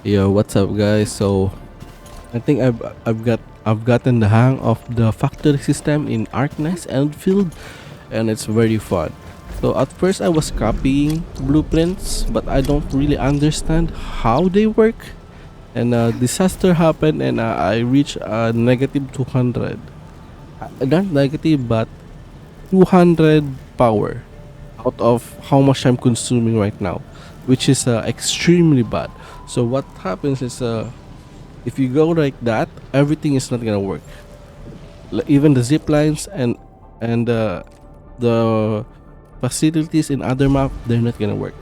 Yo, what's up, guys? So I think I've gotten the hang of the factory system in Understand Endfield, and it's very fun. So at first I was copying blueprints, but I don't really understand how they work. And a disaster happened, and I reached a negative 200. Not negative, but 200 power out of how much I'm consuming right now, which is extremely bad. So what happens is if you go like that, everything is not gonna work. Even the zip lines and the facilities in other map, they're not gonna work.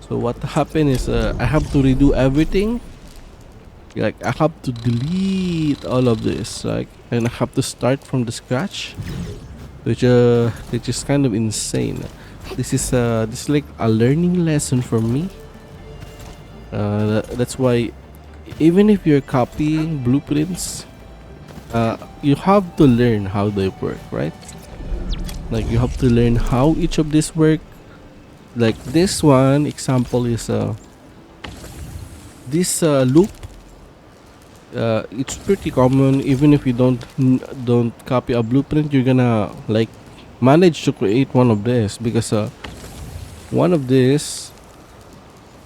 So what happened is I have to redo everything. Like I have to delete all of this, like, and I have to start from the scratch, which is kind of insane. This is like a learning lesson for me. That's why even if you're copying blueprints, you have to learn how they work, right? Like you have to learn how each of these work. Like this one example is this loop. It's pretty common. Even if you don't copy a blueprint, you're gonna like manage to create one of this, because one of this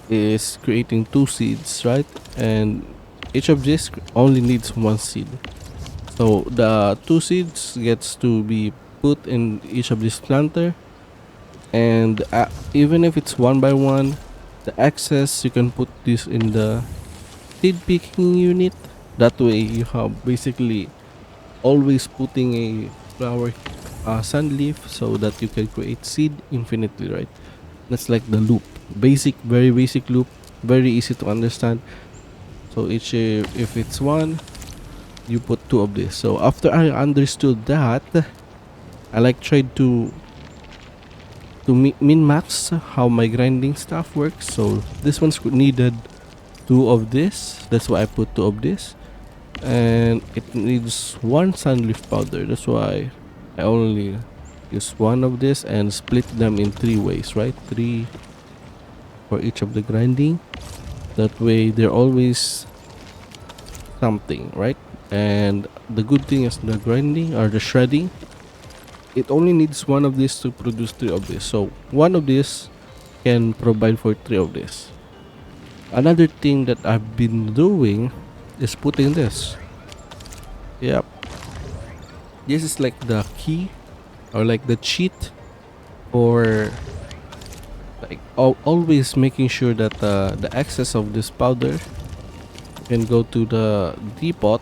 is creating two seeds, right? And each of this only needs one seed. So the two seeds gets to be put in each of this planter, and even if it's one by one, the excess you can put this in the seed picking unit. That way you have basically always putting a flower sun leaf so that you can create seed infinitely, right? That's like the loop. Basic, very basic loop, very easy to understand. So each if it's one, you put two of this. So after I understood that, I like tried to min max how my grinding stuff works. So this one's needed two of this. That's why I put two of this, and it needs one sunleaf powder. That's why I only use one of this and split them in three ways, right? Three for each of the grinding. That way they're always something, right? And the good thing is the grinding or the shredding, it only needs one of these to produce three of this. So one of this can provide for three of this. Another thing that I've been doing is putting this. Yep. This is like the key or like the cheat for like always making sure that the excess of this powder can go to the depot,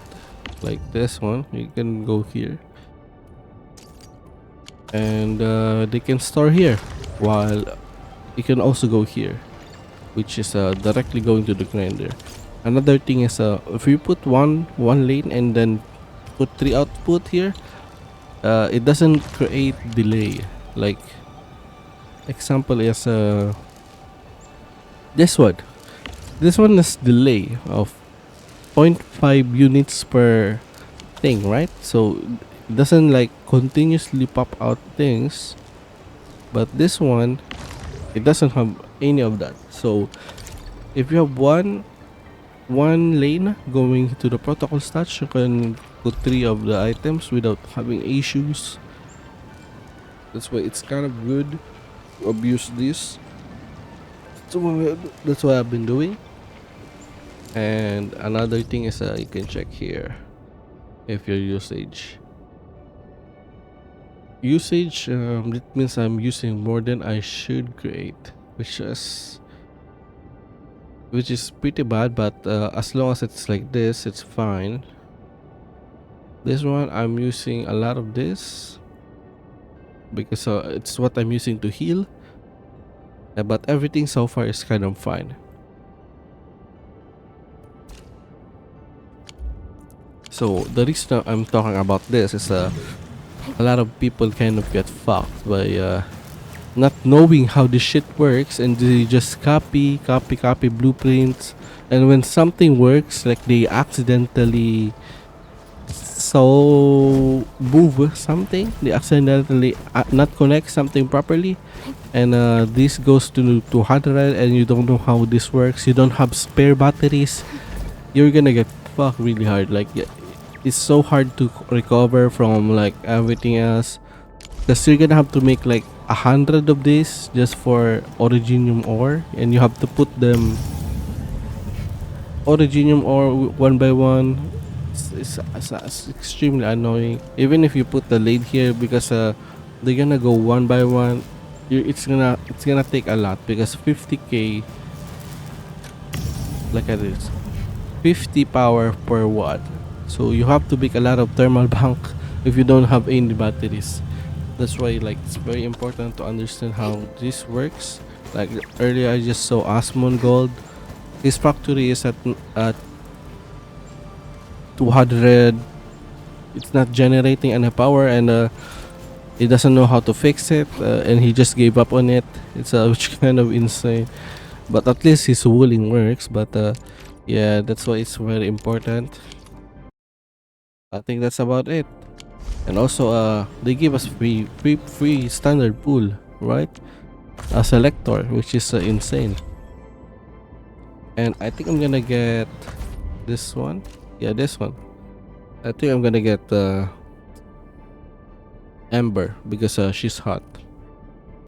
like this one. You can go here, and they can store here, while you can also go here, which is directly going to the grinder. Another thing is if you put one lane and then put three output here, it doesn't create delay. Like example is this one. This one is delay of 0.5 units per thing, right? So it doesn't like continuously pop out things, but this one, it doesn't have any of that. So if you have one lane going to the protocol stats, you can put three of the items without having issues. That's why it's kind of good to abuse this. So that's what I've been doing. And another thing is you can check here if your usage it means I'm using more than I should create, which is pretty bad, but as long as it's like this, it's fine. This one I'm using a lot of this because it's what I'm using to heal. But everything so far is kind of fine. So the reason I'm talking about this is a lot of people kind of get fucked by not knowing how this shit works, and they just copy blueprints. And when something works, like they accidentally so move something, they accidentally not connect something properly, and this goes to 200 and you don't know how this works, you don't have spare batteries, you're gonna get fucked really hard. Like it's so hard to recover from like everything else, because you're gonna have to make like 100 of this just for originium ore, and you have to put them originium ore one by one. It's extremely annoying even if you put the lid here, because they're gonna go one by one. It's gonna take a lot, because 50k, look at this, 50 power per watt, so you have to make a lot of thermal bank if you don't have any batteries. That's why like it's very important to understand how this works. Like earlier I just saw Asmon Gold, his factory is at 200, it's not generating any power, and he doesn't know how to fix it, and he just gave up on it. It's which kind of insane, but at least his wooling works. But yeah, that's why it's very important. I think that's about it. And also they give us free standard pool, right? A selector, which is insane. And I think I'm gonna get this one. Yeah, this one. I think I'm gonna get Ember, because she's hot.